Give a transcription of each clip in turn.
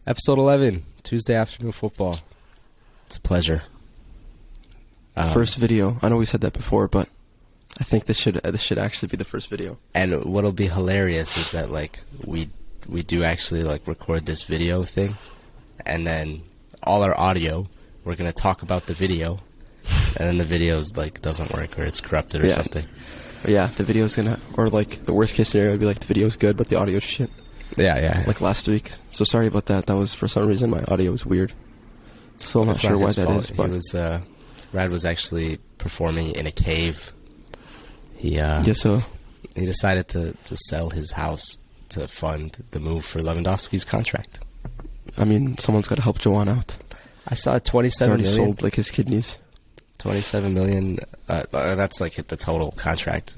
Episode 11, Tuesday afternoon football. It's a pleasure. First video. I know we said that before, but I think this should actually be the first video. And what'll be hilarious is that we do actually record this video thing, and then all our audio, we're gonna talk about the video, and then the video's doesn't work or it's corrupted or something. Yeah, the video's gonna, or the worst case scenario would be the video's good but the audio's shit. Yeah. Like last week. So sorry about that. That was, for some reason, my audio was weird. Still not sure why that is. But Rad was actually performing in a cave. He decided to sell his house to fund the move for Lewandowski's contract. I mean, someone's got to help Joan out. I saw $27 million. He's already million. sold his kidneys. $27 million. That's the total contract.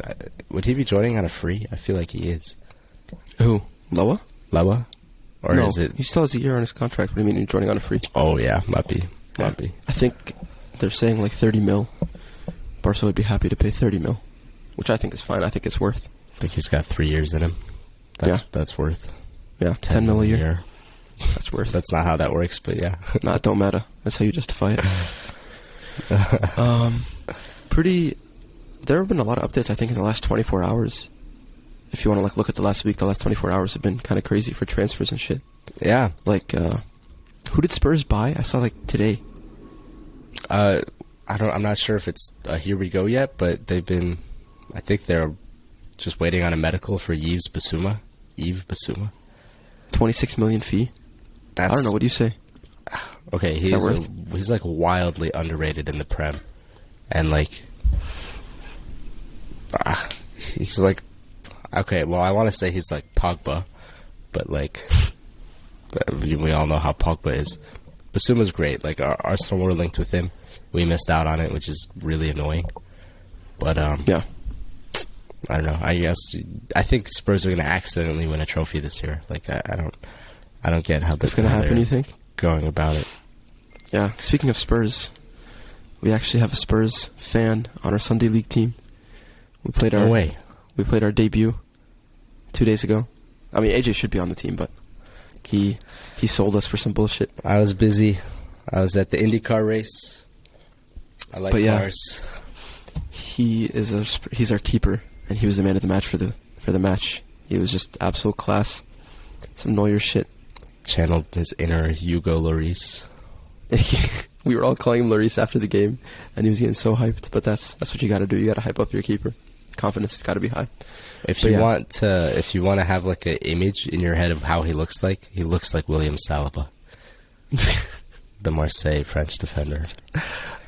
Would he be joining on a free? I feel like he is. Who? Loa? Or no, is it? He still has a year on his contract. What do you mean he's joining on a free? Oh yeah, might be. I think they're saying 30 mil. Barca would be happy to pay 30 mil, which I think is fine. I think it's worth. I think he's got 3 years in him. That's worth. Yeah, 10 mil a year. That's worth. That's not how that works, but yeah. No, it don't matter. That's how you justify it. There have been a lot of updates, I think, in the last 24 hours. If you want to look at the last week, the last 24 hours have been kind of crazy for transfers and shit. Yeah. Who did Spurs buy? I saw today. I'm not sure if it's here we go yet, but I think they're just waiting on a medical for Yves Bissouma. 26 million fee. I don't know. What do you say? Okay, he's wildly underrated in the Prem, and he's okay. Well, I want to say he's like Pogba, but we all know how Pogba is. Bissouma's great. Arsenal were linked with him. We missed out on it, which is really annoying. But yeah, I don't know. I think Spurs are going to accidentally win a trophy this year. I don't get how this is going to happen. You think? Going about it. Yeah. Speaking of Spurs, we actually have a Spurs fan on our Sunday League team. We played our debut 2 days ago. I mean, AJ should be on the team, but he sold us for some bullshit. I was busy. I was at the IndyCar race. I like cars. He's our keeper, and he was the man of the match for the match. He was just absolute class. Some Neuer shit. Channeled his inner Hugo Lloris. We were all calling him Lloris after the game, and he was getting so hyped. But that's what you got to do. You got to hype up your keeper. Confidence has got to be high. If you want to have an image in your head of how he looks like William Saliba, the Marseille French defender,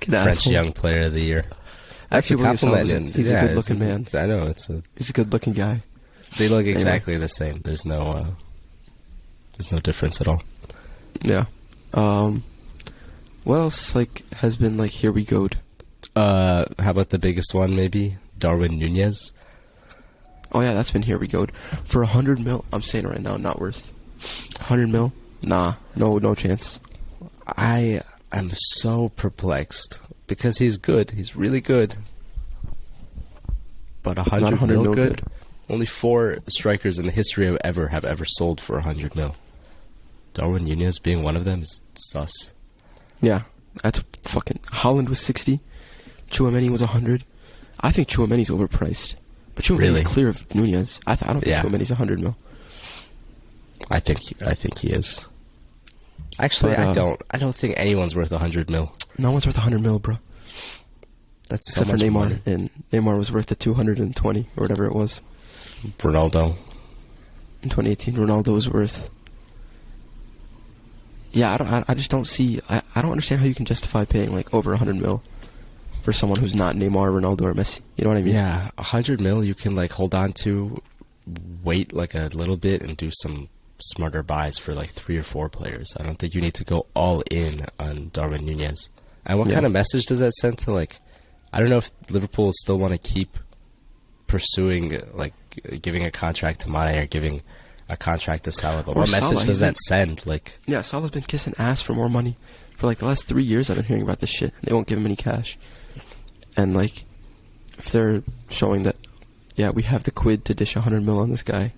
French young player of the year. Actually, William Saliba, he's a good-looking man. I know he's a good-looking guy. They look exactly the same. There's no difference at all. Yeah. What else has been here we go'd? How about the biggest one maybe? Darwin Nunez. Oh yeah, that's been here we go'd. For 100 mil, I'm saying right now, not worth. 100 mil? Nah, no chance. I am so perplexed because he's good. He's really good. But 100 mil good? Only 4 strikers in the history of have ever sold for 100 mil. Darwin Nunez being one of them is sus. Yeah, that's fucking... Haaland was 60. Tchouaméni was 100. I think Tchouaméni's overpriced. But Tchouaméni's clear of Nunez. I don't think Tchouaméni's 100 mil. I think he is. Actually, I don't think anyone's worth 100 mil. No one's worth 100 mil, bro. That's except so much for Neymar, money. And Neymar was worth the 220 or whatever it was. Ronaldo. In 2018, Ronaldo was worth... Yeah, I just don't see... I don't understand how you can justify paying over 100 mil for someone who's not Neymar, Ronaldo, or Messi. You know what I mean? Yeah, 100 mil you can hold on to, wait a little bit, and do some smarter buys for 3 or 4 players. I don't think you need to go all in on Darwin Nunez. And what kind of message does that send to I don't know if Liverpool still want to keep pursuing giving a contract to Mane or giving a contract to Salah. But what message does that send? Yeah, Salah's been kissing ass for more money for the last 3 years. I've been hearing about this shit. They won't give him any cash. And if they're showing that, yeah, we have the quid to dish 100 mil on this guy,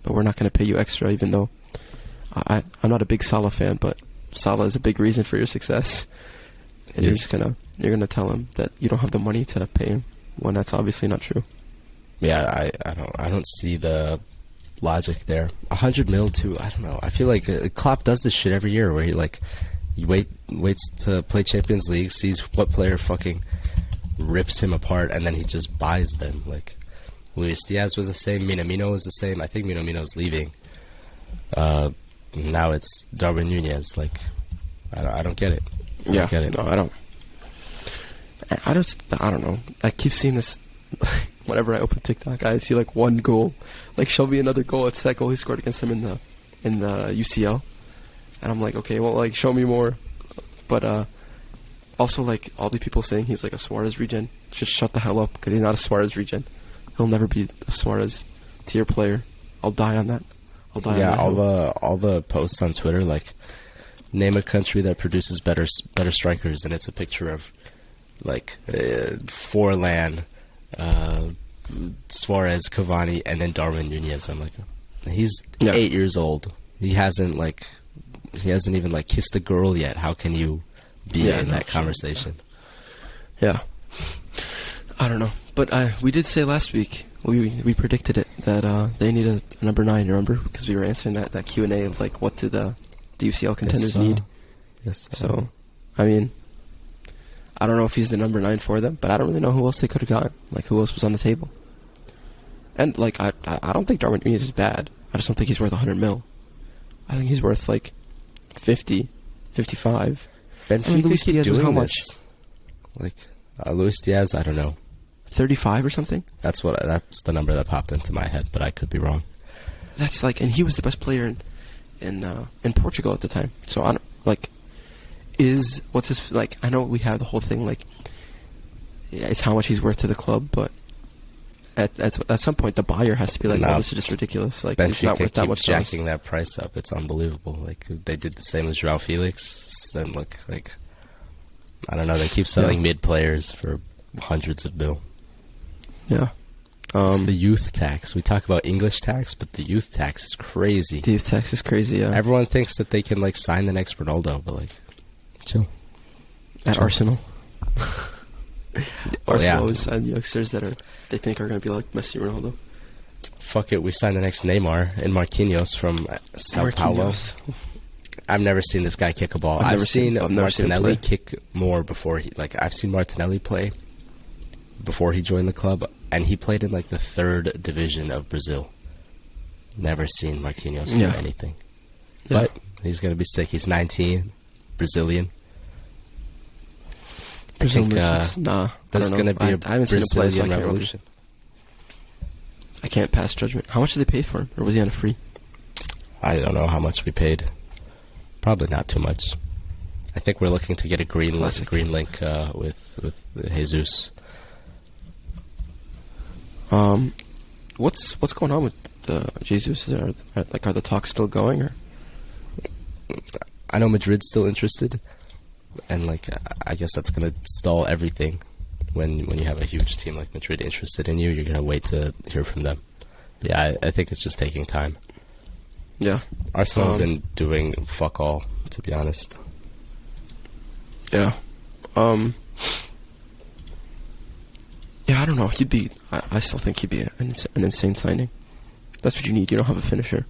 but we're not going to pay you extra, even though I'm not a big Salah fan, but Salah is a big reason for your success. And you're gonna tell him that you don't have the money to pay him when that's obviously not true. Yeah, I don't see the logic there. 100 mil too. I don't know. I feel like Klopp does this shit every year where he waits to play Champions League, sees what player fucking rips him apart, and then he just buys them. Like Luis Diaz was the same. Minamino was the same. I think Minamino's leaving. Now it's Darwin Nunez. Like I don't get it. I don't get it. No, I don't. I don't know. I keep seeing this. Whenever I open TikTok, I see like one goal. Like, show me another goal. It's that goal he scored against him in the UCL, and I'm like, okay, well, like, show me more. But also, like, all the people saying he's like a Suarez regen, just shut the hell up, because he's not a Suarez regen. He'll never be a Suarez tier player. I'll die on that. On that all the posts on Twitter, like, name a country that produces better strikers, and it's a picture of like Forlan, Suarez, Cavani, and then Darwin Nunez. I'm like, he's 8 years old. He hasn't even like kissed a girl yet. How can you be in that conversation? Yeah, I don't know. But we did say last week, we predicted it, that they need a number 9. Remember, because we were answering that Q&A of like, what do the UCL contenders need? Yes. So, I mean, I don't know if he's the number 9 for them, but I don't really know who else they could have gotten. Like, who else was on the table? And, like, I don't think Darwin Nunez is bad. I just don't think he's worth 100 mil. I think he's worth, like, 50, 55. Benfica Luis Diaz was how much? Like, Luis Diaz, I don't know. 35 or something? That's the number that popped into my head, but I could be wrong. That's, like, and he was the best player in Portugal at the time. So, I don't, like... what's his, like, I know we have the whole thing, like, it's how much he's worth to the club, but at some point the buyer has to be like, this is just ridiculous. Like, Benfica it's not worth that much. Jacking that price up. It's unbelievable. Like, they did the same with João Felix. Then look, like, I don't know. They keep selling mid players for hundreds of mil. Yeah. It's the youth tax. We talk about English tax, but the youth tax is crazy. The youth tax is crazy. Yeah. Everyone thinks that they can like sign the next Ronaldo, but like. Chill. At Arsenal. Arsenal yeah. always sign youngsters that they think are going to be like Messi, Ronaldo. Fuck it, we signed the next Neymar and Marquinhos from Sao Paulo. I've never seen this guy kick a ball. I've seen Martinelli kick more before I've seen Martinelli play before he joined the club, and he played in like the 3rd division of Brazil. Never seen Marquinhos do anything. Yeah. But he's going to be sick. He's 19. Brazilian. Brazil merchants? Nah. There's going to be I haven't seen him play, so revolution. I can't pass judgment. How much did they pay for him? Or was he on a free? I don't know how much we paid. Probably not too much. I think we're looking to get a green link with Jesus. What's going on with Jesus? Are the talks still going, or? I know Madrid's still interested, and like I guess that's gonna stall everything. When you have a huge team like Madrid interested in you, you're gonna wait to hear from them. But yeah, I think it's just taking time. Yeah, Arsenal have been doing fuck all, to be honest. Yeah, yeah. I don't know. I still think he'd be an insane signing. That's what you need. You don't have a finisher.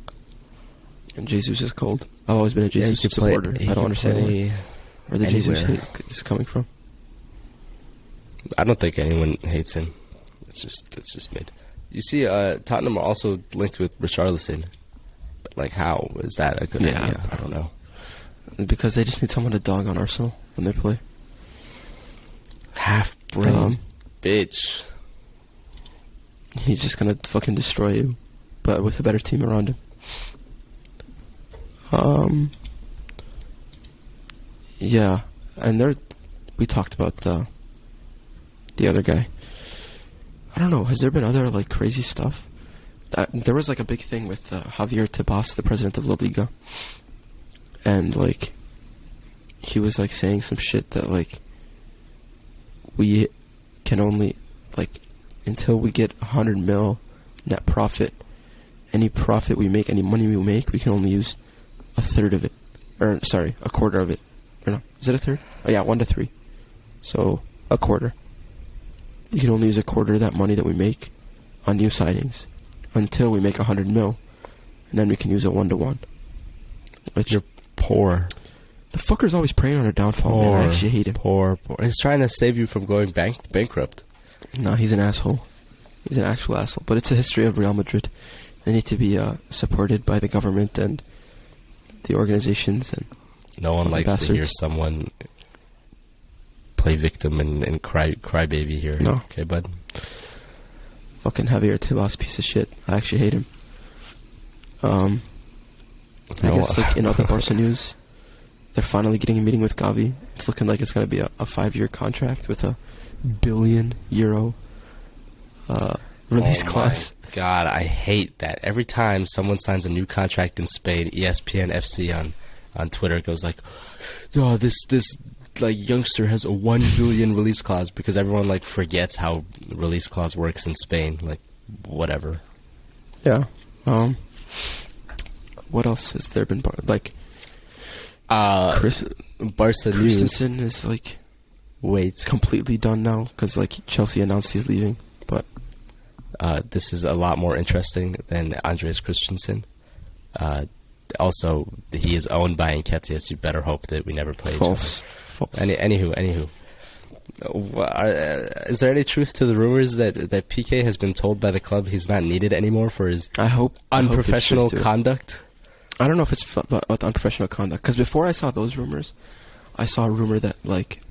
And Jesus is cold. I've always been a Jesus supporter. I don't understand where the Jesus hate is coming from. I don't think anyone hates him. It's just mid. You see, Tottenham are also linked with Richarlison. But like, how is that a good idea? I don't know. Because they just need someone to dog on Arsenal when they play. Half-brained bitch. He's just gonna fucking destroy you, but with a better team around him. Yeah, and we talked about the other guy. I don't know, has there been other like crazy stuff? There was like a big thing with Javier Tebas, the president of La Liga, and like he was like saying some shit that like we can only like until we get 100 mil net profit, any profit we make, any money we make, we can only use a third of it. Or, sorry, a quarter of it. Or no, is it a third? Oh, yeah, 1 to 3. So, a quarter. You can only use a quarter of that money that we make on new signings until we make 100 mil, and then we can use it 1 to 1. Which you're poor. The fucker's always preying on our downfall, man. I actually hate him. Poor. He's trying to save you from going bankrupt. No, he's an asshole. He's an actual asshole. But it's a history of Real Madrid. They need to be supported by the government and the organizations. And no one likes to hear someone play victim and cry baby here. No. Okay, bud? Fucking Javier Tebas, piece of shit. I actually hate him. I guess, like, in other Barca news, they're finally getting a meeting with Gavi. It's looking like it's going to be a 5-year contract with a €1 billion release clause. God, I hate that. Every time someone signs a new contract in Spain, ESPN FC on Twitter goes like, "Oh, this like youngster has a $1 billion release clause," because everyone like forgets how release clause works in Spain. Like, whatever. Yeah. What else has there been? Like, Barca news. Christensen is like, wait, completely done now because like Chelsea announced he's leaving. But this is a lot more interesting than Andreas Christensen. Also, he is owned by Nketiah, so you better hope that we never play False. each other. Anywho. Is there any truth to the rumors that PK has been told by the club he's not needed anymore for his unprofessional conduct? I don't know if it's about unprofessional conduct, because before I saw those rumors, I saw a rumor that like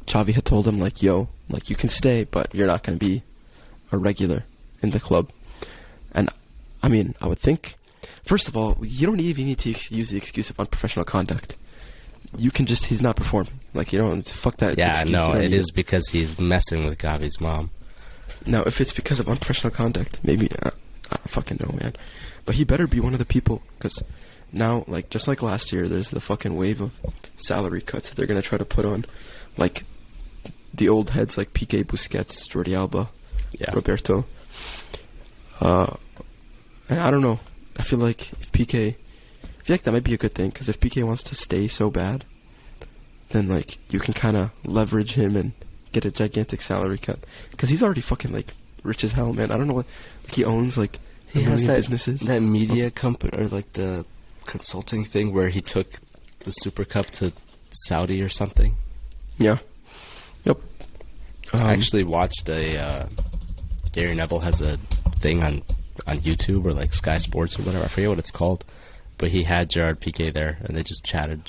Xavi had told him like, "Yo, like you can stay, but you're not going to be a regular in the club." And I mean, I would think, first of all, you don't even need to use the excuse of unprofessional conduct. You can just, he's not performing. Like, you don't, fuck that excuse. Yeah, no, it is because he's messing with Gavi's mom. Now, if it's because of unprofessional conduct, maybe, I don't fucking know, man. But he better be one of the people, because now, like, just like last year, there's the fucking wave of salary cuts that they're going to try to put on, like, the old heads like Piqué, Busquets, Jordi Alba, Roberto. And I don't know. I feel like that might be a good thing, because if Piqué wants to stay so bad, then like you can kind of leverage him and get a gigantic salary cut, because he's already fucking like rich as hell, man. I don't know what, like, he owns like he has that businesses, that media company or like the consulting thing where he took the Super Cup to Saudi or something. Yeah. Yep. I actually watched Gary Neville has a thing on YouTube or like Sky Sports or whatever. I forget what it's called. But he had Gerard Piqué there, and they just chatted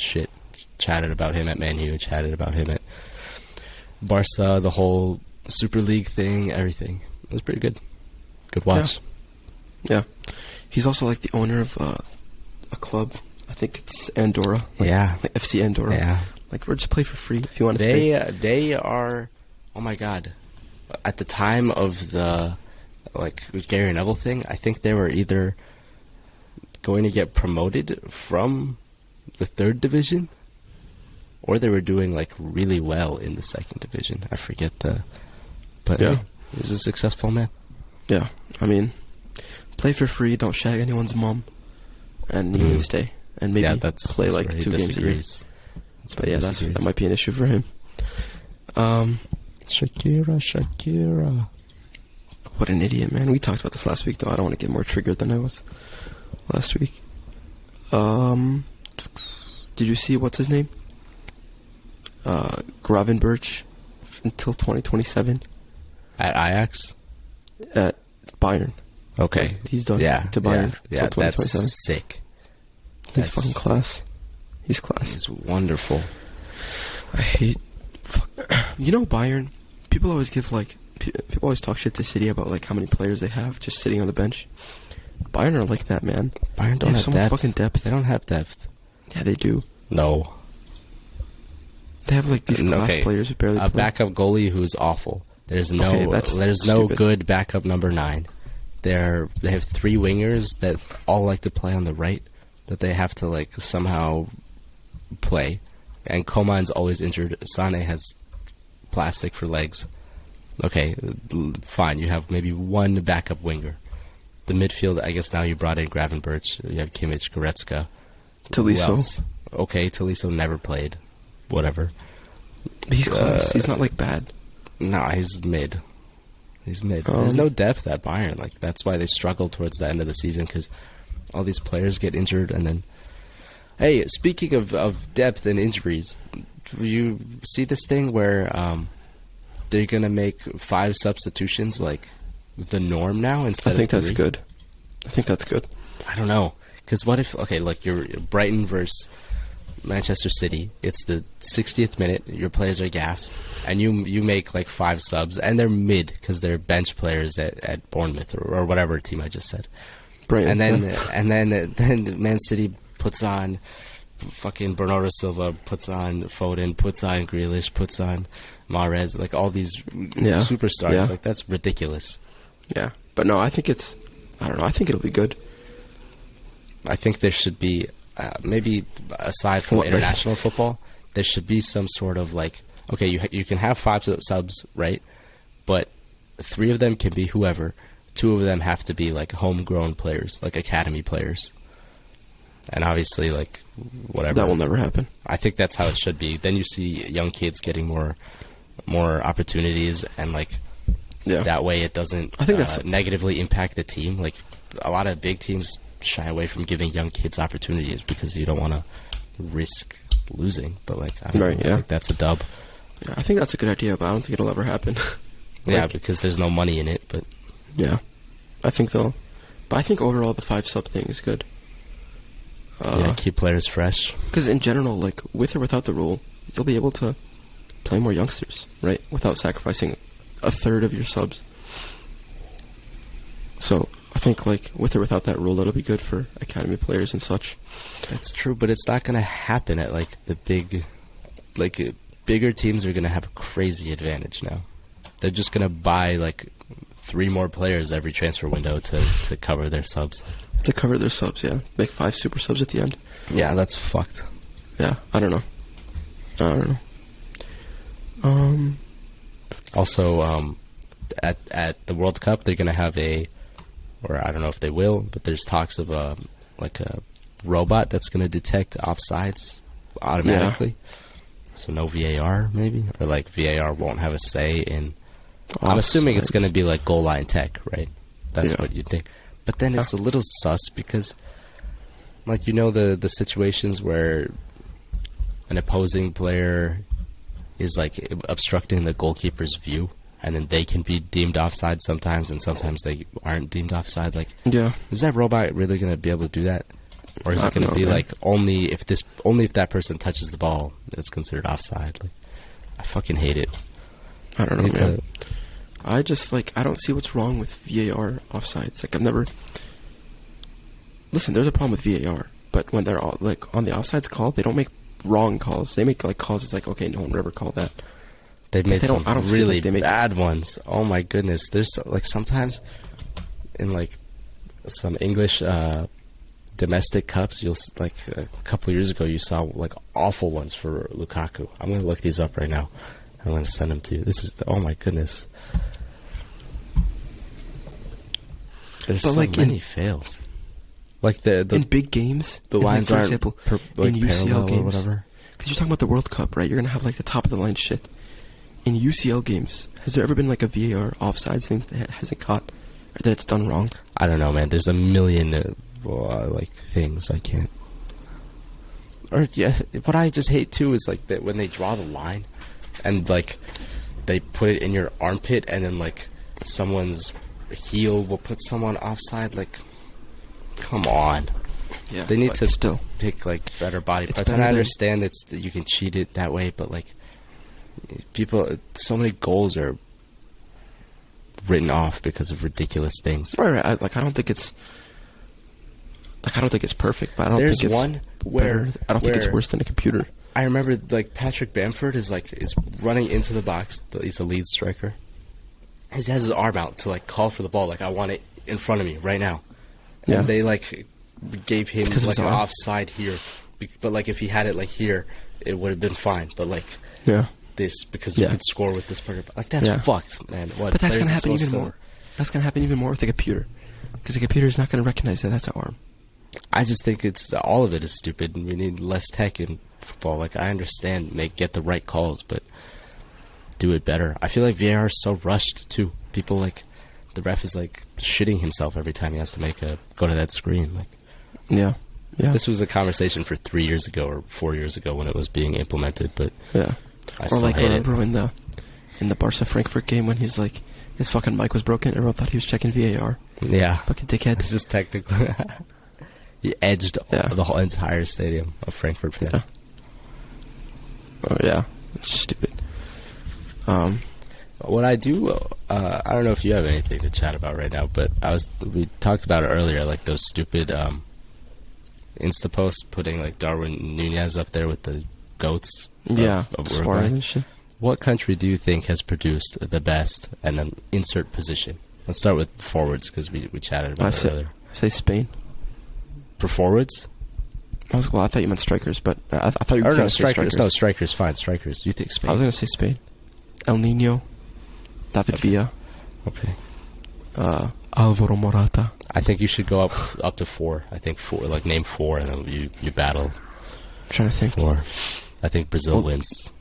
about him at Man U, chatted about him at Barca, the whole Super League thing, everything. It was pretty good. Good watch. Yeah. He's also like the owner of a club. I think it's Andorra. Like FC Andorra. Yeah. Like, we're just play for free if you want to stay. They are, oh my God. At the time of the Gary Neville thing, I think they were either going to get promoted from the 3rd division, or they were doing like really well in the 2nd division. I forget but yeah, he was a successful man. Yeah, I mean, play for free, don't shag anyone's mom, and you can stay, and maybe play like 2 games a year. But yeah, that might be an issue for him. Shakira. What an idiot, man. We talked about this last week, though. I don't want to get more triggered than I was last week. Did you see, what's his name? Gravenberch until 2027. At Ajax? At Bayern. Okay. Like, he's done to Bayern until 2027. That's sick. He's fucking class. He's class. He's wonderful. I hate... You know, Bayern, people always talk shit to City about like how many players they have just sitting on the bench. Bayern are like that, man. Bayern don't have so much fucking depth. They don't have depth. Yeah, they do. No. They have like these class players who barely play. A backup goalie who's awful. There's no good backup number 9. They have 3 wingers that all like to play on the right, that they have to like somehow play. And Coman's always injured. Sane has plastic for legs. Okay, fine. You have maybe 1 backup winger. The midfield, I guess now you brought in Gravenberch. You have Kimmich, Goretzka. Tolisso. Okay, Tolisso never played. Whatever. He's close. He's not like bad. Nah, he's mid. There's no depth at Bayern. Like that's why they struggle towards the end of the season because all these players get injured and then. Hey, speaking of depth and injuries, do you see this thing where they're gonna make 5 substitutions like the norm now instead of 3? That's good. I think that's good. I don't know because what if you're Brighton versus Manchester City, it's the 60th minute, your players are gassed, and you make like 5 subs, and they're mid because they're bench players at Bournemouth or whatever team I just said. Brighton, and then Man City puts on fucking Bernardo Silva, puts on Foden, puts on Grealish, puts on Mahrez, like all these superstars. Yeah. Like that's ridiculous. Yeah, but no, I think I don't know. I think it'll be good. I think there should be. Maybe aside from international football, there should be some sort of like, okay, you can have 5 subs, right? But 3 of them can be whoever. 2 of them have to be like homegrown players, like academy players. And obviously, like, whatever. That will never happen. I think that's how it should be. Then you see young kids getting more opportunities, and like that way it doesn't negatively impact the team. Like a lot of big teams shy away from giving young kids opportunities because you don't want to risk losing. But like, I don't know, I think that's a dub. Yeah, I think that's a good idea, but I don't think it'll ever happen. Because there's no money in it. But yeah, I think they'll. But I think overall the 5 sub thing is good. Keep players fresh. Because in general, like with or without the rule, you'll be able to play more youngsters, right? Without sacrificing a third of your subs. So I think like with or without that rule, it'll be good for academy players and such. That's true, but it's not going to happen at like the bigger teams are going to have a crazy advantage now. They're just going to buy like 3 more players every transfer window to cover their subs. To cover their subs, yeah. Make 5 super subs at the end. Yeah, that's fucked. Yeah, I don't know. Also, at the World Cup, they're going to have or I don't know if they will, but there's talks of a robot that's going to detect offsides automatically. Yeah. So no VAR, maybe? Or like VAR won't have a say in... I'm assuming it's going to be like goal line tech, right? That's what you think. But then it's a little sus because, like, the situations where an opposing player is, like, obstructing the goalkeeper's view, and then they can be deemed offside sometimes, and sometimes they aren't deemed offside. Like, is that robot really going to be able to do that? Or is it going to be, like, only if that person touches the ball, it's considered offside? Like, I fucking hate it. I don't know, man. I just, like, I don't see what's wrong with VAR offsides. Like, I've never... Listen, there's a problem with VAR, but when they're all, like, on the offsides call, they don't make wrong calls. They make, like, calls that's like, okay, no one would ever call that. They've made some really bad ones. Oh, my goodness. There's, like, sometimes in, like, some English domestic cups, you'll, like, a couple of years ago, you saw, like, awful ones for Lukaku. I'm going to look these up right now. I'm going to send them to you. This is, oh, my goodness. There's so many fails. Like in big games, the lines for aren't example, in UCL games, or whatever. Because you're talking about the World Cup, right? You're gonna have like the top of the line shit. In UCL games, has there ever been like a VAR offsides thing that hasn't caught, or that it's done wrong? I don't know, man. There's a million like things I can't. Or what I just hate too is like that when they draw the line, and like they put it in your armpit, and then like someone's heel will put someone offside. Like, come on. Yeah, they need to still pick like better body parts. And I understand that you can cheat it that way, but like people, so many goals are written off because of ridiculous things. Right. I don't think it's perfect, but I don't think it's one where I don't think it's worse than a computer. I remember like Patrick Bamford is running into the box. He's a lead striker. He has his arm out to like call for the ball. Like, I want it in front of me right now. And they like gave him like an offside here, but like if he had it like here, it would have been fine. But like this, because you could score with this part. Like, that's fucked, man. What? But that's gonna happen even more. That's gonna happen even more with the computer, because the computer is not gonna recognize that that's an arm. I just think all of it is stupid, and we need less tech in football. Like, I understand, get the right calls, but do it better. I feel like VAR is so rushed too. People like the ref is like shitting himself every time he has to go to that screen. Like, yeah. This was a conversation for 3 years ago or 4 years ago when it was being implemented, but yeah. I still hate remember in the Barca Frankfurt game when he's like his fucking mic was broken. Everyone thought he was checking VAR. Yeah, fucking dickhead. This is technical. He edged the whole entire stadium of Frankfurt fans. Yeah. Oh yeah, it's stupid. What I do, I don't know if you have anything to chat about right now, but we talked about it earlier, like those stupid Insta posts putting like Darwin Nunez up there with the goats. Of Suarez and shit. What country do you think has produced the best? And then insert position. Let's start with forwards because we chatted about it earlier. I say Spain. For forwards? I thought you meant strikers, but I thought you were going to say strikers. No, strikers, fine, strikers. You think Spain? I was going to say Spain. El Nino, David Villa. Okay. Alvaro Morata. I think you should go up to 4. I think 4, like name 4, and then you battle. I'm trying to think. 4. I think Brazil wins.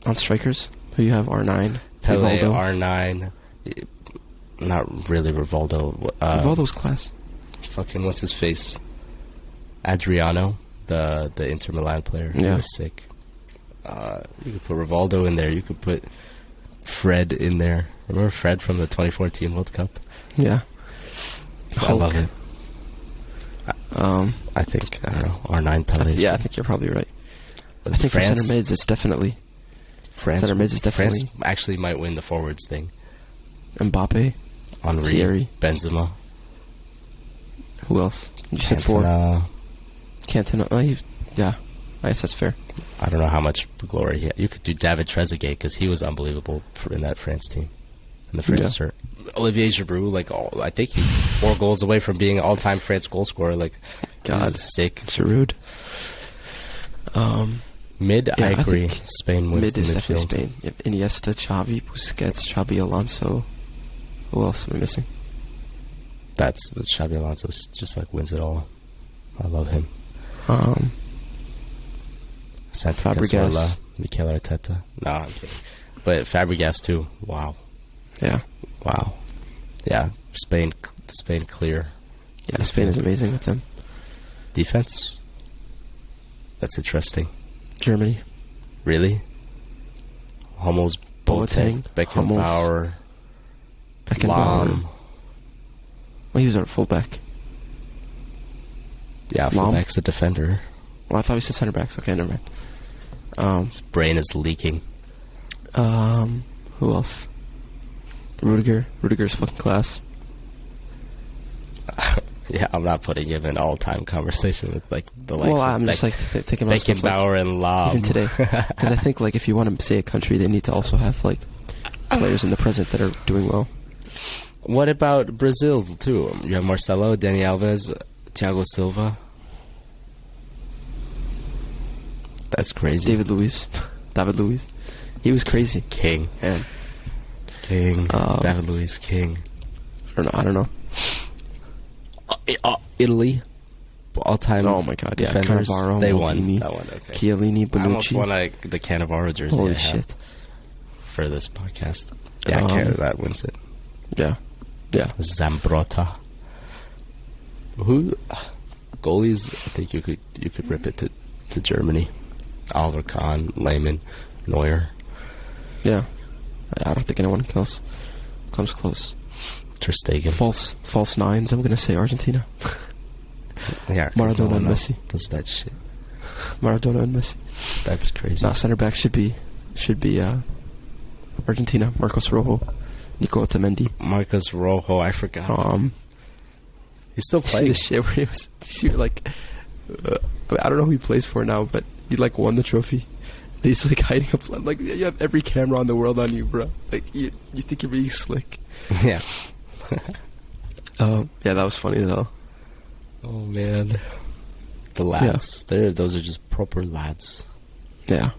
On strikers, who you have? R9, Pelé, Rivaldo. R9. Not really Rivaldo. Rivaldo's class. Fucking what's his face? Adriano, the Inter Milan player. Yeah. He was sick. You could put Rivaldo in there. You could put Fred in there. Remember Fred from the 2014 World Cup? Yeah. I love it. I think, I don't know, R9 Pelé. I think you're probably right. I think France, for center mids, it's definitely... Center mids is definitely... France actually might win the forwards thing. Mbappe. Henry. Thierry. Benzema. Who else? You said 4. Cantona. Oh, yeah. I guess that's fair. I don't know how much glory he had. You could do David Trezeguet because he was unbelievable in that France team. In the France shirt. Olivier Giroud, I think he's 4 goals away from being an all-time France goal scorer. Like, God, he's sick. Giroud. Mid, I agree. Spain wins mid the midfield. Mid is definitely Spain. You have Iniesta, Xavi, Busquets, Xabi Alonso. Who else am I missing? That's Xabi Alonso. Just wins it all. I love him. Fabregas, Mikel Arteta. No, I'm kidding. But Fabregas too. Wow. Yeah. Wow. Yeah. Spain clear. Yeah, Spain is amazing with them. Defense. That's interesting. Germany. Really? Hummels, Boateng, Beckenbauer, Lahm. Well, he was our fullback. Yeah, fullback's a defender. Well, I thought we said center backs. Okay, never mind. His brain is leaking. Who else? Rudiger. Rudiger's fucking class. Yeah, I'm not putting him in all-time conversation with the likes. Well, I'm just thinking about Beckenbauer and Lahm. Even today, because I think if you want to say a country, they need to also have players in the present that are doing well. What about Brazil too? You have Marcelo, Dani Alves, Thiago Silva. That's crazy. David Luiz. He was crazy. King. Man. King. David Luiz, king. I don't know. Italy. All-time oh my god, defenders. Yeah. Cannavaro, they Maldini, won that one, okay. Chiellini, Bonucci. I almost won the Cannavaro jersey. Holy shit. For this podcast. Yeah, that wins it. Yeah. Yeah. Zambrotta. Goalies, I think you could rip it to Germany. Oliver Kahn, Lehmann, Neuer. Yeah. I don't think anyone else comes close. Ter Stegen. False nines, I'm going to say Argentina. Yeah, Maradona and Messi. Does that shit. Maradona and Messi. That's crazy. No, center back should be Argentina. Marcos Rojo. Nico Otamendi. Marcos Rojo, I forgot. He's still playing. You see the shit where he was... You see, I don't know who he plays for now, but he, won the trophy. He's, hiding up... you have every camera in the world on you, bro. You think you're being slick. Yeah. Yeah, that was funny, though. Oh, man. The lads. Yeah. Those are just proper lads. Yeah.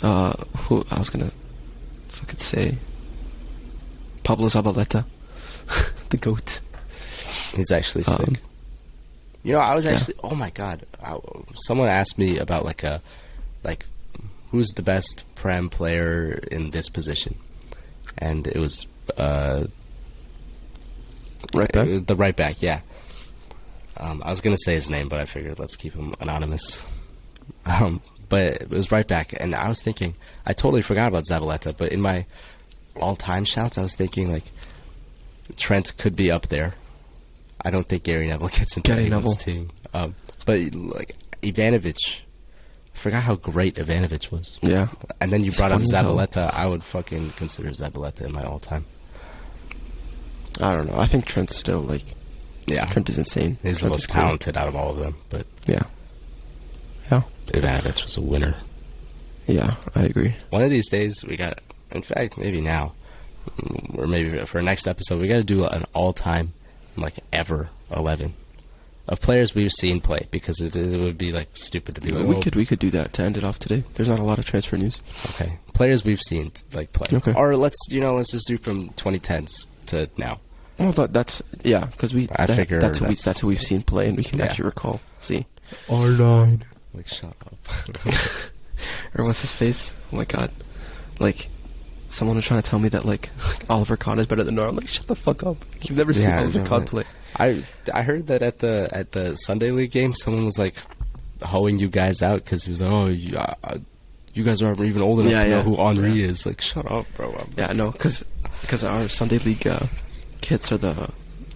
Who... I was gonna fucking say... Pablo Zabaleta. The GOAT. He's actually sick. You know, I was actually. Oh my god! Someone asked me about like who's the best Prem player in this position, and it was right back. It was the right back. Yeah. I was gonna say his name, but I figured let's keep him anonymous. But it was right back, and I was thinking, I totally forgot about Zabaleta, but in my all-time shouts, I was thinking, like, Trent could be up there. I don't think Gary Neville gets into anyone's team. But, like, Ivanovic, I forgot how great Ivanovic was. Yeah. And then you brought up Zabaleta. I would fucking consider Zabaleta in my all-time. I don't know. I think Trent's still, like... Yeah. Trent is insane. He's the most talented out of all of them, but... Yeah. Yeah. Ivanovic was a winner. Yeah, I agree. One of these days, we got... In fact, maybe now, or maybe for our next episode, we got to do an all-time, like, ever 11 of players we've seen play, because it would be, like, stupid to be like... We could do that to end it off today. There's not a lot of transfer news. Okay. Players we've seen, like, play. Okay. Or let's just do from 2010s to now. Well, that's because that's who we've seen play, and we can actually recall. See, R9. Like, shut up. Or what's his face? Oh my god! Like, someone was trying to tell me that like Oliver Kahn is better than Noir. I'm like, shut the fuck up! You've never seen Oliver Kahn play. I heard that at the Sunday League game, someone was like hoeing you guys out because he was like, oh, you guys aren't even old enough to know who Henry is. Like, shut up, bro. No, because our Sunday League. Kits are the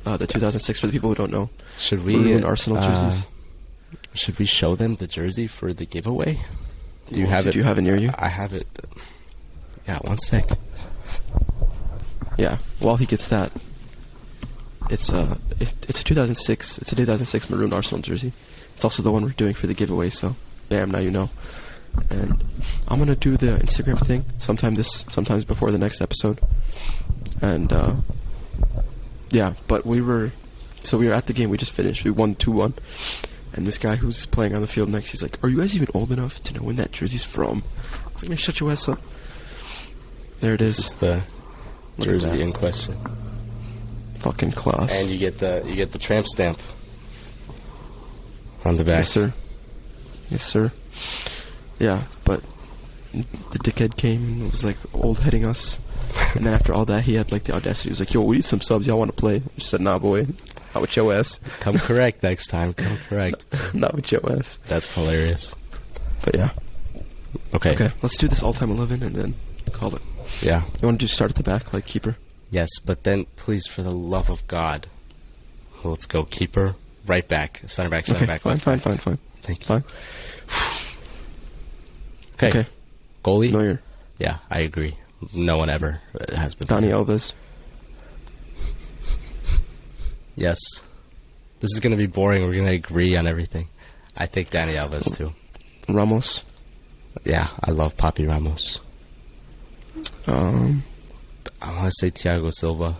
2006 for the people who don't know. Should we Maroon Arsenal jerseys? Should we show them the jersey for the giveaway? Do you have it? Do you have it near you? I have it. Yeah, 1 sec. Yeah. While he gets that, it's a 2006. It's a 2006 Maroon Arsenal jersey. It's also the one we're doing for the giveaway. So, bam! Now you know. And I'm gonna do the Instagram thing sometimes before the next episode. And yeah, but we were at the game. We just finished. We won 2-1. And this guy who's playing on the field next, he's like, "Are you guys even old enough to know when that jersey's from?" I was like, "Man, shut your ass up." There it is. This is the jersey in question. Fucking class. And you get the tramp stamp on the back. Yes, sir. Yes, sir. Yeah, but the dickhead came and was like old heading us. And then after all that, he had like the audacity. He was like, "Yo, we need some subs. Y'all want to play?" I just said, "Nah, boy. Not with your ass." Come correct next time. Come correct. Not with your ass. That's hilarious. But yeah. Okay. Let's do this all-time 11 and then call it. Yeah. You want to do start at the back like keeper? Yes, but then please, for the love of God, let's go keeper, right back, center back, back. Fine. Thank you. Fine. Okay. Goalie? Neuer. Yeah, I agree. No one ever has been. Dani Alves. Yes. This is going to be boring. We're going to agree on everything. I think Dani Alves, too. Ramos. Yeah, I love Papi Ramos. I want to say Thiago Silva.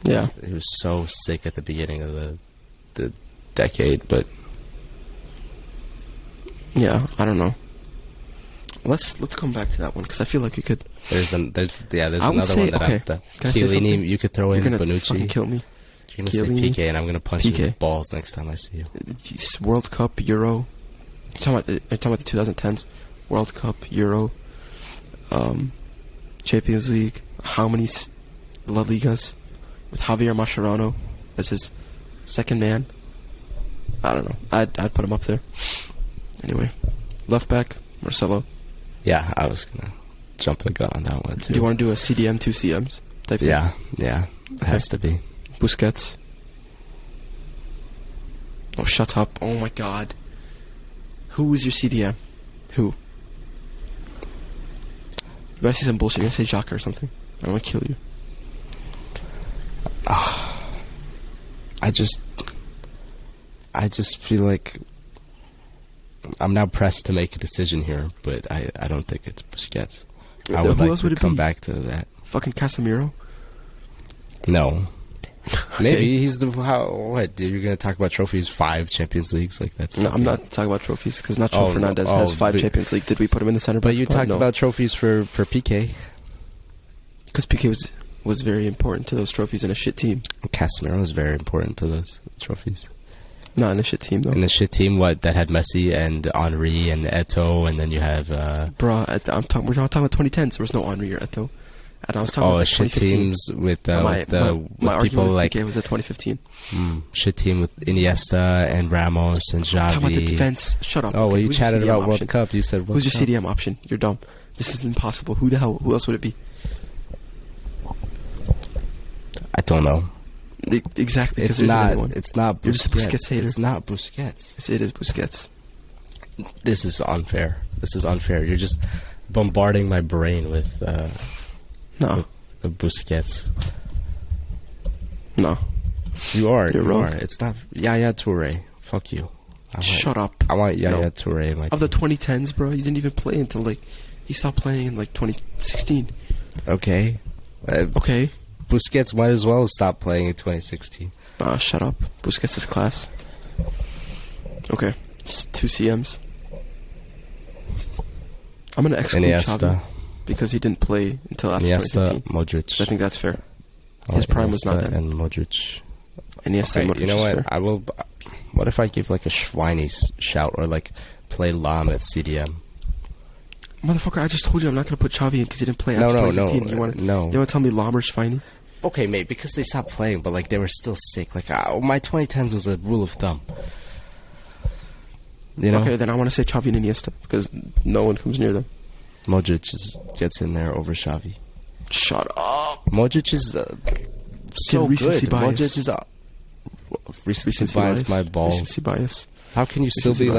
Yeah. He was so sick at the beginning of the decade, but... Yeah, I don't know. Let's come back to that one, because I feel like we could... There's another one that Chiellini, you could throw in. You're Bonucci. Fucking kill me. You're going to say PK, and I'm going to punch you in the balls next time I see you. World Cup, Euro. You're talking about the 2010s. World Cup, Euro. Champions League. How many La Ligas? With Javier Mascherano as his second man. I don't know. I'd put him up there. Anyway. Left back, Marcelo. Yeah, I was going to jump the gun on that one, too. Do you want to do a CDM, 2 CMs type thing? Yeah. It has to be. Busquets. Oh, shut up. Oh, my God. Who is your CDM? Who? You better say some bullshit. You're going to say Xhaka or something. I want to kill you. I just feel like I'm now pressed to make a decision here, but I don't think it's Busquets. I would like to come back to that. Fucking Casemiro? No. Maybe he's what? You're going to talk about trophies, 5 Champions Leagues? Like that's. No, I'm not talking about trophies, because Nacho Fernandez has 5 Champions League. Did we put him in the center back? But you talked about trophies for PK. Because PK was very important to those trophies in a shit team. Casemiro was very important to those trophies. Not in a shit team, though. In a shit team, what, that had Messi and Henry and Eto'o, and then you have... Bro, we're not talking about 2010s. There was no Henry or Eto'o. And I was talking about shit teams with my people like... PK was at 2015. Shit team with Iniesta and Ramos and Xavi. Talking about the defense. Shut up. Oh, well, you chatted about World Cup. You said World Who's Cup. your CDM option? You're dumb. This is impossible. Who else would it be? I don't know. Exactly, because It's there's not. anyone. It's not Busquets. You're just a Busquets hater. It's not Busquets. Yes, it is Busquets. This is unfair. You're just bombarding my brain with No. the Busquets. No. You are. You're wrong. It's not Yaya Toure. Fuck you. Shut up. I want Yaya Toure in my team. Of the 2010s, bro, he didn't even play until he stopped playing in 2016. Okay. Okay. Busquets might as well have stopped playing in 2016. Shut up. Busquets is class. Okay. It's 2 CMs. I'm going to exclude Xavi because he didn't play until after Iniesta, 2015. Modric. I think that's fair. His prime was not then. And Modric. Iniesta and Modric. You know what? Fair. I will. What if I give a Schweini shout or play Lam at CDM? Motherfucker, I just told you I'm not going to put Xavi in because he didn't play after 2015. You want to tell me Lam or Schweini? Okay, mate, because they stopped playing, but they were still sick. My 2010s was a rule of thumb. You know? Okay, then I want to say Xavi and Iniesta because no one comes near them. Modric gets in there over Xavi. Shut up. Modric is so good. Bias. Modric is recency bias. My balls. Recency bias. How can you still be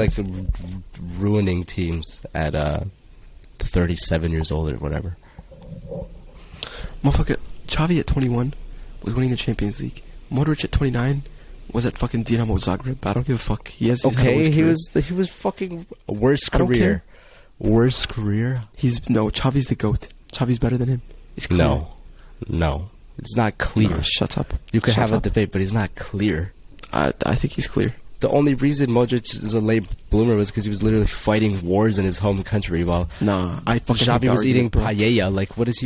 ruining teams at 37 years old or whatever? Motherfucker, Xavi at 21 was winning the Champions League. Modric at 29 was at fucking Dinamo Zagreb. I don't give a fuck. He was fucking worst career. Worst career? Xavi's the GOAT. Xavi's better than him. He's clear. No. It's not clear. No, shut up. You can have a debate, but he's not clear. I think he's clear. The only reason Modric is a late bloomer was because he was literally fighting wars in his home country while Xavi was eating paella. What is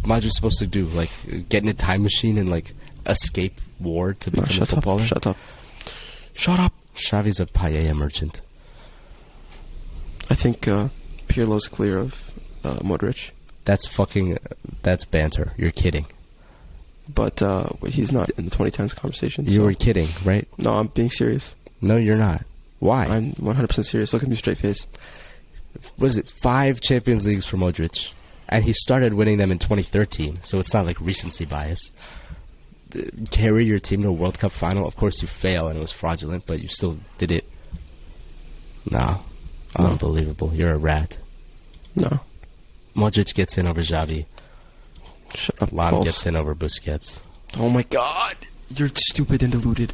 Modric supposed to do? Get in a time machine and escape war to become a footballer? Shut up. Xavi's a paella merchant. I think Pirlo's clear of Modric. That's banter. You're kidding. But he's not in the 2010s conversation. You were kidding, right? No, I'm being serious. No, you're not. Why? I'm 100% serious. Look at me straight face. Was it 5 Champions Leagues for Modric? And he started winning them in 2013, so it's not recency bias. Carry your team to a World Cup final. Of course you fail, and it was fraudulent, but you still did it. No. Unbelievable. You're a rat. No. Modric gets in over Xavi. Shut up. Lam gets in over Busquets. Oh my god. You're stupid and deluded.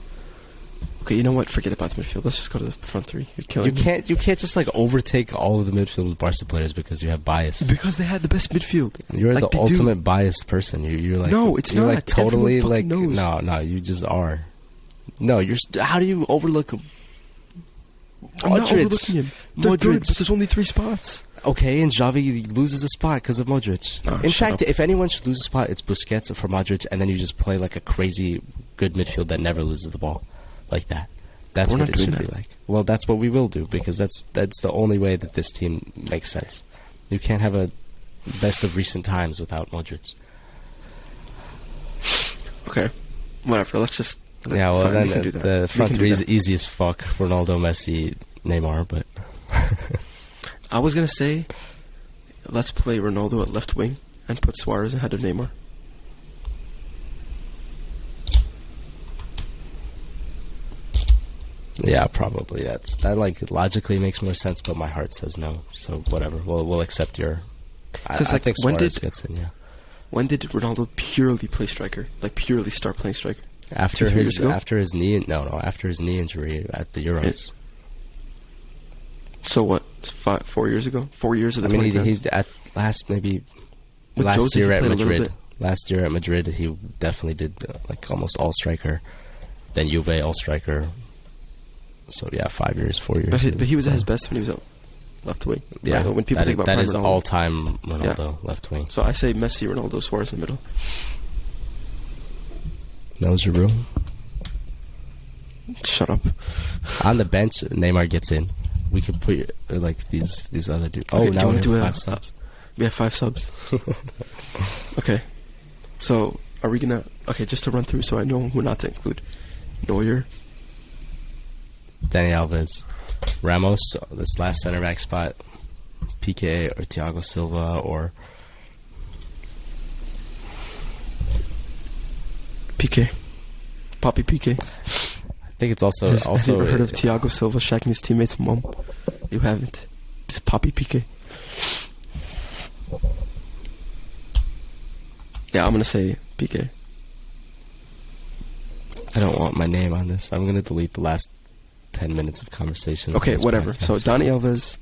Okay, you know what? Forget about the midfield. Let's just go to the front three. You're killing me. You can't just overtake all of the midfield Barca players because you have bias. Because they had the best midfield. You're the ultimate biased person. You're no, it's you're not. Totally knows. No, you just are. No, how do you overlook I'm not overlooking him. They're good, but there's only 3 spots. Okay, and Xavi loses a spot because of Modric. In fact, if anyone should lose a spot, it's Busquets for Modric, and then you just play a crazy good midfield that never loses the ball, like that. That's what it should be like. Well, that's what we will do because that's the only way that this team makes sense. You can't have a best of recent times without Modric. Okay, whatever. Let's just then the front three is easy as fuck: Ronaldo, Messi, Neymar, but. I was going to say, let's play Ronaldo at left wing and put Suarez ahead of Neymar. Yeah, probably. That logically makes more sense, but my heart says no. So whatever. We'll accept your. I think Suarez gets in. Yeah. When did Ronaldo purely play striker? Purely start playing striker? After his knee. After his knee injury at the Euros. So what? 4 years ago? 4 years of the 2010s? Last year at Madrid. Last year at Madrid, he definitely did almost all striker. Then Juve all striker. So yeah, 5 years, 4 years. But he was at his best when he was at left wing. Yeah, right? When people think about that is Ronaldo. all-time Ronaldo left wing. So I say Messi, Ronaldo, Suarez in the middle. That was your rule? Shut up. On the bench, Neymar gets in. We could put like these other dudes. Oh, Okay, now we do have a- 5 subs. We have 5 subs. Okay. So, are we gonna... Okay, just to run through so I know who not to include. Neuer. Dani Alves, Ramos, this last center back spot, Piqué or Thiago Silva or Piqué. Poppy Piqué. I think it's also Have you ever heard of Thiago Silva shacking his teammate's mom? You haven't. It's Poppy Piqué. Yeah, I'm gonna say Piqué. I don't want my name on this. I'm gonna delete the last 10 minutes of conversation. Okay, whatever. Podcast. So Dani Alves,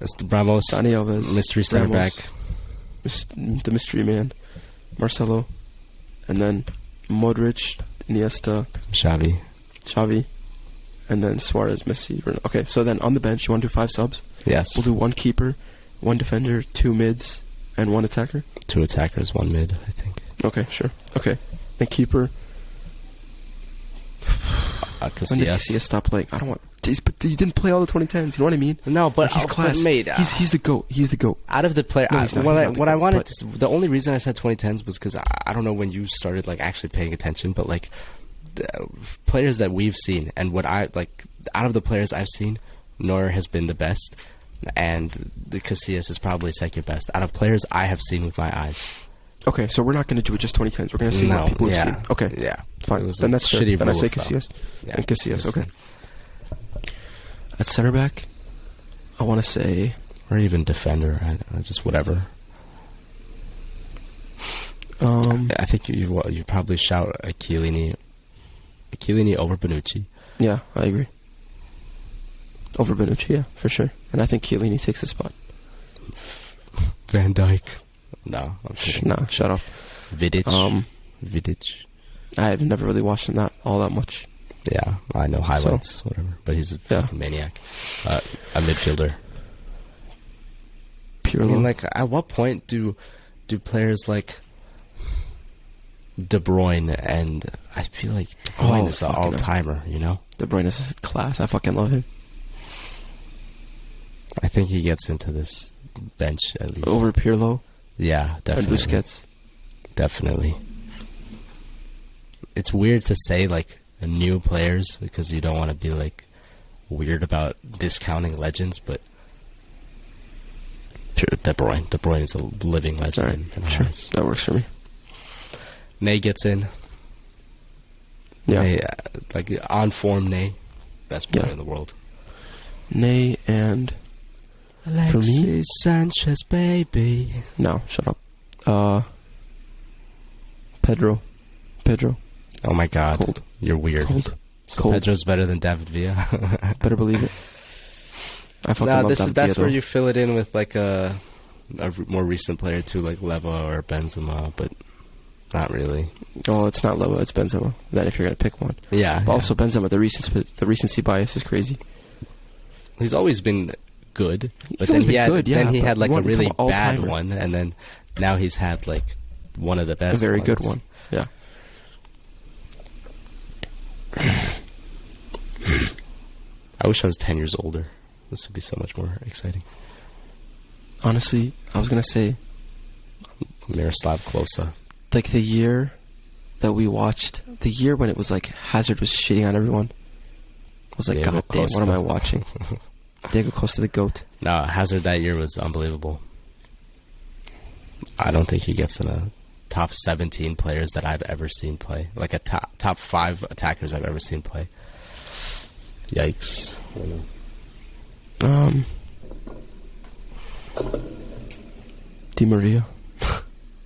It's Ramos, Dani Alves, mystery center back, the mystery man, Marcelo, and then Modric, Iniesta, Xavi, and then Suarez, Messi. Okay, so then on the bench, you want to do 5 subs? Yes. We'll do 1 keeper, 1 defender, 2 mids, and 1 attacker? 2 attackers, 1 mid, I think. Okay, sure. Okay. Then keeper. When did Casillas stop playing? I don't want... But he didn't play all the 2010s, you know what I mean? No, but like he's class. But mate, he's the GOAT. He's the GOAT. Out of the player, No, he's not. He's not the what I GOAT, wanted, but- the only reason I said 2010s was because I don't know when you started like actually paying attention, but like the players that we've seen and what I like out of the players I've seen, Neuer has been the best, and the Casillas is probably second best out of players I have seen with my eyes. Okay, so we're not going to do it just 2010s. We're going to see what people have seen. Okay. Yeah. Fine. It was Then a that's fair. shitty Then I rule say of thumb. Casillas. Yeah, And Casillas, Casillas. okay. At center back, I want to say... Or even defender, I just whatever. I think you probably shout Chiellini over Bonucci. Yeah, I agree. Over Bonucci, yeah, for sure. And I think Chiellini takes the spot. Van Dijk. No, I'm kidding. Nah, shut up. Vidic. I've never really watched him all that much. Yeah, I know highlights, whatever. But he's a fucking maniac. A midfielder. Pirlo. I mean, like, at what point do players like De Bruyne and I feel like De Bruyne is an all-timer, you know? De Bruyne is class. I fucking love him. I think he gets into this bench at least. Over Pirlo? Yeah, definitely. And Busquets? Definitely. It's weird to say, like, new players because you don't want to be, like, weird about discounting legends, but De Bruyne is a living legend. Right. Sure. That works for me. Ney gets in. Yeah. Ney, like, on form Ney. Best player in the world. Ney and... Alexis for me? Sanchez, baby. No, shut up. Pedro. Oh my god. Cold. You're weird. Cold. So Cold. Pedro's better than David Villa? Better believe it. I fucking love David that's Villa, where you fill it in with like a more recent player too, like Leva or Benzema, but not really. Oh, it's not Leva, it's Benzema. Then if you're gonna pick one. Yeah. But also Benzema, the recency bias is crazy. He's always been good, but He's then always he been had good, yeah, then he but had like you a want to really talk about bad all-timer. one, and then now he's had like one of the best. A very ones. good one. Yeah. I wish I was 10 years older. This would be so much more exciting. Honestly, I was gonna say Miroslav Klose. like the year that we watched, the year when it was like Hazard was shitting on everyone. I was like, Diego God damn, what Costa. am I watching? Diego Costa, the GOAT. No, Hazard that year was unbelievable. I don't think he gets in a top 17 players that I've ever seen play. Like a top 5 attackers I've ever seen play. Yikes. Di Maria.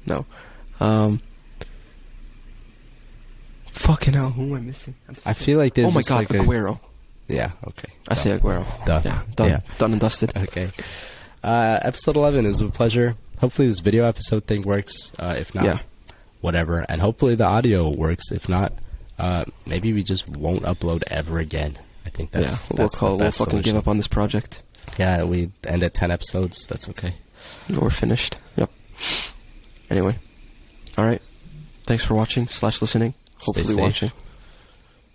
No. Fucking hell, who am I missing? I feel like there's Oh my just god, like Aguero. Yeah, okay. I say Aguero. Done. Yeah, done. Yeah. Done and dusted. Okay. Episode 11 is a pleasure. Hopefully this video episode thing works. If not, Yeah. whatever. And hopefully the audio works. If not, maybe we just won't upload ever again. I think that's we'll the best fucking give solution. up on this project. Yeah, we end at 10 episodes. That's okay. We're finished. Yep. Anyway. Alright. Thanks for watching / listening. Stay Hopefully safe. watching.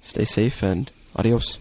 Stay safe and adios.